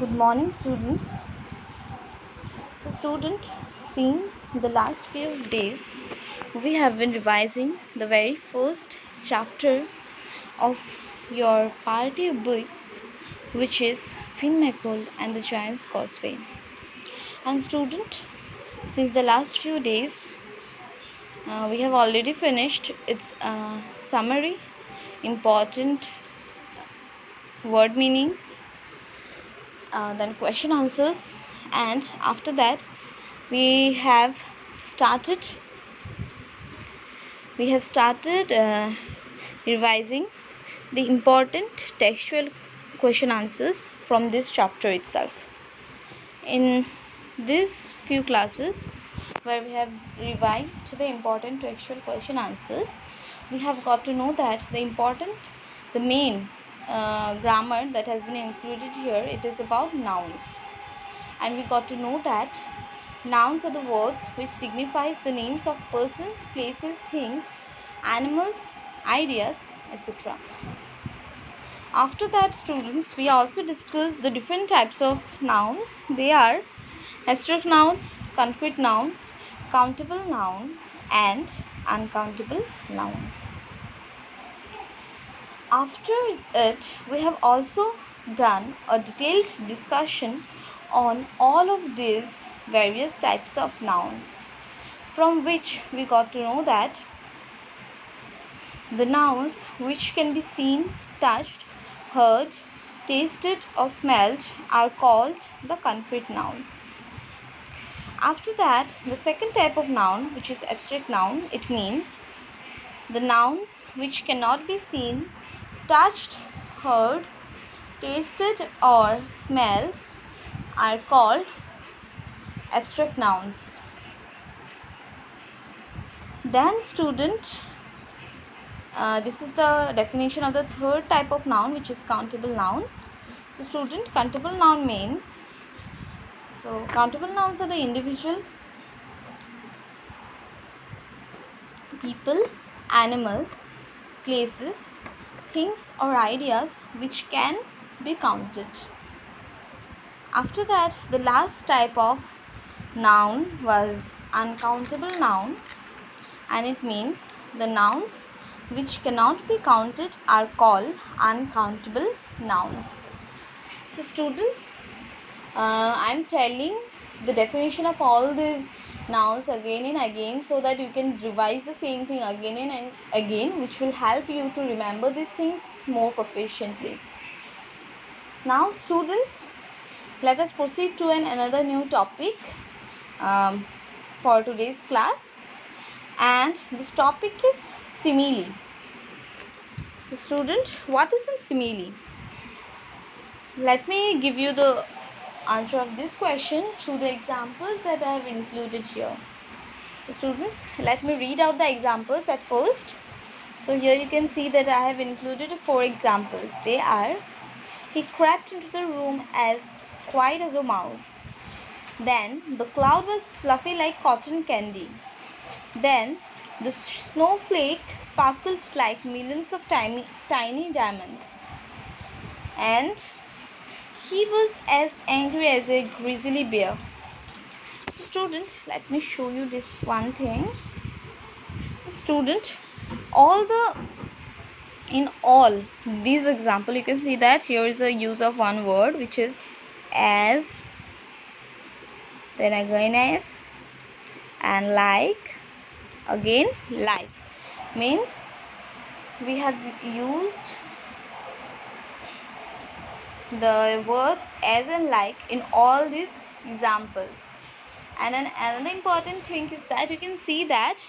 Good morning, students. Since the last few days, we have been revising the very first chapter of your party book, which is Finn McColl and the Giant's Causeway. And student, since the last few days, we have already finished its summary, important word meanings, then question answers, and after that we have started revising the important textual question answers from this chapter itself. In these few classes where we have revised the important textual question answers, we have got to know that the main grammar that has been included here, it is about nouns. And we got to know that nouns are the words which signifies the names of persons, places, things, animals, ideas, etc. After that, students, we also discussed the different types of nouns. They are abstract noun, concrete noun, countable noun, and uncountable noun. After it, we have also done a detailed discussion on all of these various types of nouns, from which we got to know that the nouns which can be seen, touched, heard, tasted or smelled are called the concrete nouns. After that, the second type of noun, which is abstract noun, it means the nouns which cannot be seen, touched, heard, tasted or smelled are called abstract nouns. Then student, this is the definition of the third type of noun, which is countable noun. So student, countable noun means, countable nouns are the individual, people, animals, places, things or ideas which can be counted. After that, the last type of noun was uncountable noun, and it means the nouns which cannot be counted are called uncountable nouns. So students, I am telling the definition of all these nouns again and again so that you can revise the same thing again and again, which will help you to remember these things more proficiently. Now students, let us proceed to another new topic for today's class, and this topic is simile. So student, what is a simile? Let me give you the answer of this question through the examples that I have included here. So students, let me read out the examples at first. So here you can see that I have included 4 examples. They are: he crept into the room as quiet as a mouse. Then the cloud was fluffy like cotton candy. Then the snowflake sparkled like millions of tiny diamonds. And he was as angry as a grizzly bear. So student, let me show you this one thing. Student, in all these examples, you can see that here is a use of one word, which is as, then again as, and like, again like. Means we have used the words as and like in all these examples. And another important thing is that you can see that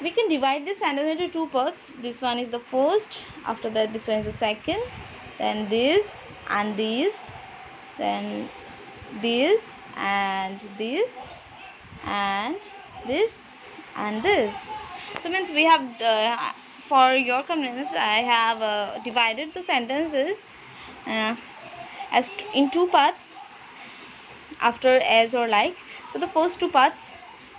we can divide this sentence into 2 parts. This one is the first, after that this one is the second, then this and this, then this and this, and this and this. So means we have for your convenience, I have divided the sentences as in 2 parts after as or like. So the first 2 parts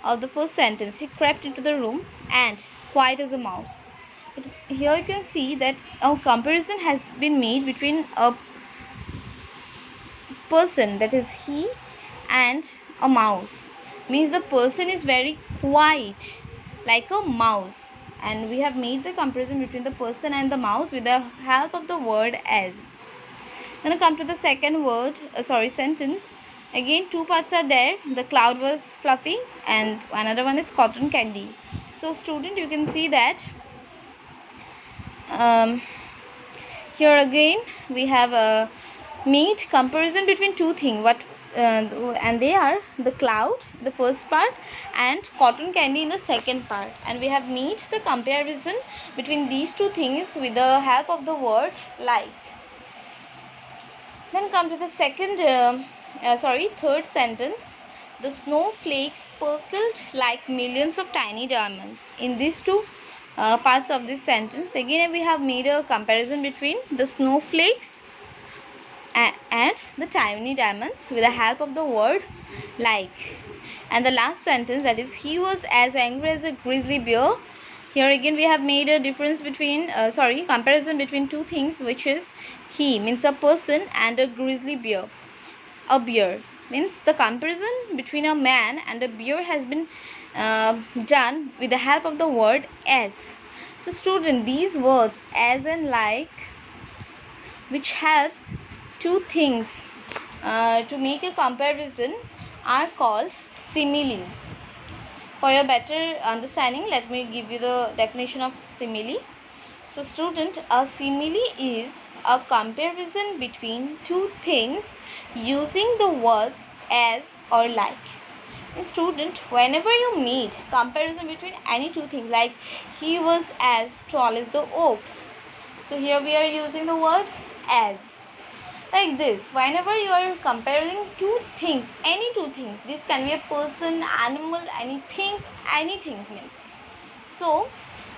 of the first sentence: he crept into the room and quiet as a mouse. Here you can see that a comparison has been made between a person, that is he, and a mouse. Means the person is very quiet, like a mouse. And we have made the comparison between the person and the mouse with the help of the word as. Then I come to the second sentence. Again, two parts are there. The cloud was fluffy, and another one is cotton candy. So, student, you can see that here again we have a made comparison between two things. And they are the cloud, the first part, and cotton candy in the second part. And we have made the comparison between these two things with the help of the word like. Then come to the third sentence. The snowflakes sparkled like millions of tiny diamonds. In these two parts of this sentence, again we have made a comparison between the snowflakes and the tiny diamonds with the help of the word like. And the last sentence, that is, he was as angry as a grizzly bear. Here again we have made a difference between comparison between two things, which is he means a person and a grizzly bear. A bear means the comparison between a man and a bear has been done with the help of the word as. So student, these words as and like, which helps two things to make a comparison, are called similes. For your better understanding, let me give you the definition of simile. So student, a simile is a comparison between two things using the words as or like. And student, whenever you meet comparison between any two things, like he was as tall as the oaks, so here we are using the word as. Like this, whenever you are comparing two things, any two things, this can be a person, animal, anything means. So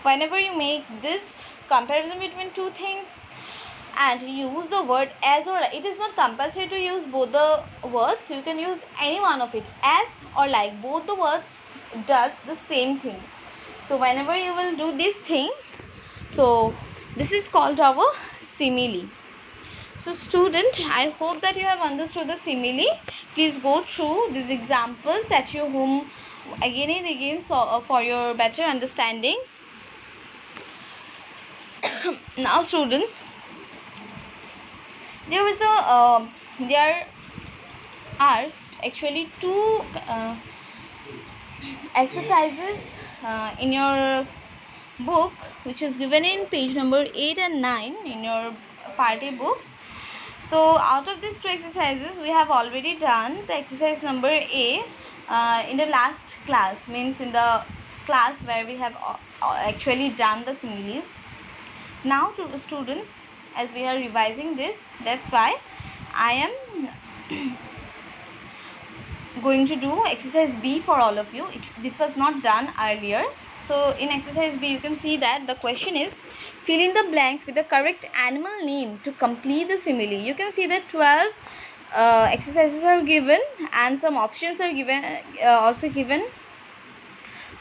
whenever you make this comparison between two things and use the word as or like, it is not compulsory to use both the words. You can use any one of it, as or like. Both the words does the same thing. So whenever you will do this thing, so this is called our simile. So student, I hope that you have understood the simile. Please go through these examples at your home again and again, so for your better understandings. Now students, there are actually two exercises in your book, which is given in page number 8 and 9 in your party books. So out of these two exercises, we have already done the exercise number A in the last class, means in the class where we have actually done the similes. Now to students, as we are revising this, that's why I am going to do exercise B for all of you. This was not done earlier. So in exercise B, you can see that the question is, fill in the blanks with the correct animal name to complete the simile. You can see that 12 exercises are given and some options are also given.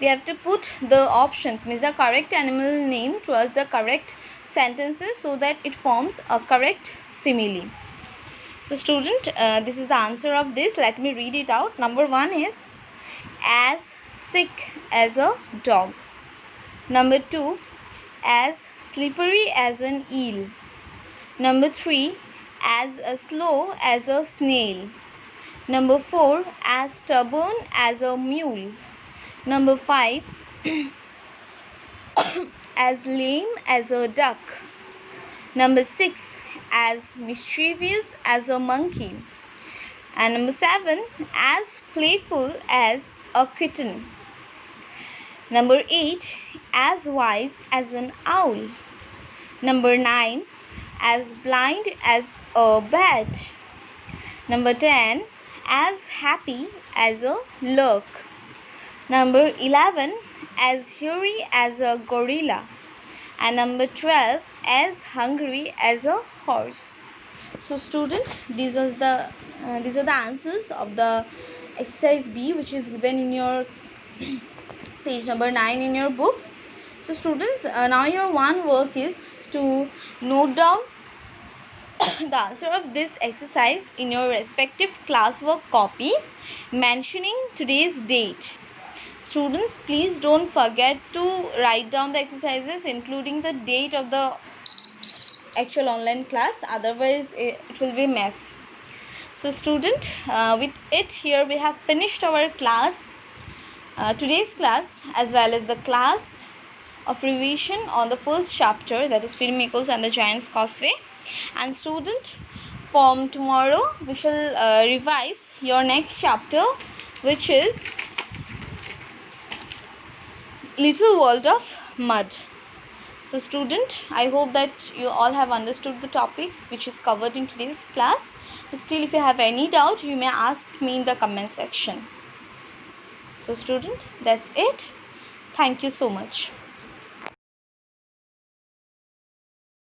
We have to put the options, means the correct animal name towards the correct sentences, so that it forms a correct simile. So student, this is the answer of this. Let me read it out. Number 1 is as sick as a dog. Number 2, as slippery as an eel. Number 3, as slow as a snail. Number 4, as stubborn as a mule. Number 5, as lame as a duck. Number 6, as mischievous as a monkey. And number 7, as playful as a kitten. Number 8, as wise as an owl. Number 9, as blind as a bat. Number 10, as happy as a lark. Number 11, as hairy as a gorilla. And number 12, as hungry as a horse. So student, these are the answers of the exercise B, which is given in your page number 9 in your books. So students, now your one work is to note down the answer of this exercise in your respective classwork copies mentioning today's date. Students, please don't forget to write down the exercises including the date of the actual online class, otherwise it will be a mess. So student, with it here we have finished our class, today's class, as well as the class of revision on the first chapter, that is Firmicos and the Giant's Causeway. And student, from tomorrow we shall revise your next chapter, which is Little World of Mud. So student, I hope that you all have understood the topics which is covered in today's class. Still, if you have any doubt, you may ask me in the comment section. So student, that's it. Thank you so much.